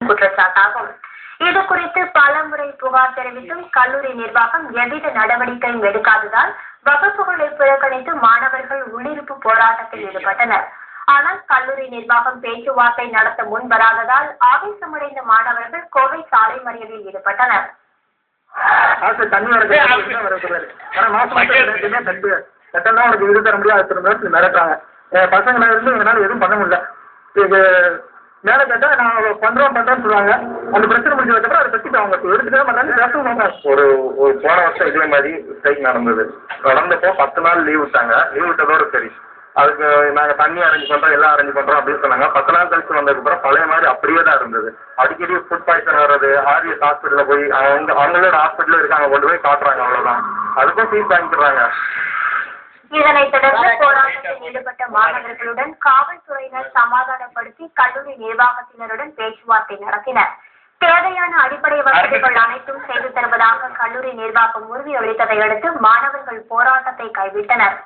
குற்றச்சாட்டாகும். இது குறித்து பலமுறை புகார் தெரிவித்தும் கல்லூரி நிர்வாகம் எவ்வித நடவடிக்கையும் எடுக்காததால் வகுப்புகளை புறக்கணித்து மாணவர்கள் உள்ளிருப்பு போராட்டத்தில் ஈடுபட்டனர். ஆனால் கல்லூரி நிர்வாகம் பேச்சுவார்த்தை நடத்த முன்வராததால் ஆவேசமடைந்த மாணவர்கள் கோவை சாலை மறியலில் ஈடுபட்டனர். பசங்களை இருந்து எங்களால எதுவும் பண்ண முடியல. இது மேல கேட்டா நான் பண்றோம்னு சொல்லுவாங்க. அந்த பிரச்சனை முடிஞ்சதுக்கப்புறம் அதை பத்தி அவங்க எடுத்துக்கவே மாட்டாங்க, பேசவும் மாட்டாங்க. ஒரு போன வருஷம் இதே மாதிரி ஸ்ட்ரைக் நடந்தது. நடந்தப்போ 10 நாள் லீவ் விட்டாங்க. லீவ் விட்டதோட சரி, அதுக்கு நாங்கள் தண்ணி அரேஞ்ச் பண்ணுறோம், எல்லாம் அரேஞ்ச் பண்ணுறோம் அப்படின்னு சொன்னாங்க. 10 நாள் கழிச்சு வந்ததுக்கப்புறம் பழைய மாதிரி அப்படியே தான் இருந்தது. அடிக்கடி ஃபுட் பாய்சன் வர்றது, ஆர்எஸ் ஹாஸ்பிட்டலில் போய் அவங்களோட ஹாஸ்பிட்டலில் இருக்காங்க, கொண்டு போய் காட்டுறாங்க, அவ்வளோதான். அதுக்கும் ஃபீஸ் வாங்கிக்கிறாங்க. இதனைத் தொடர்ந்து போராட்டத்தில் ஈடுபட்ட மாணவர்களுடன் காவல்துறையினர் சமாதானப்படுத்தி கல்லூரி நிர்வாகத்தினருடன் பேச்சுவார்த்தை நடத்தினர். தேவையான அடிப்படை வசதிகள் அனைத்தும் செய்து தருவதாக கல்லூரி நிர்வாகம் உறுதியளித்ததை அடுத்து மாணவர்கள் போராட்டத்தை கைவிட்டனர்.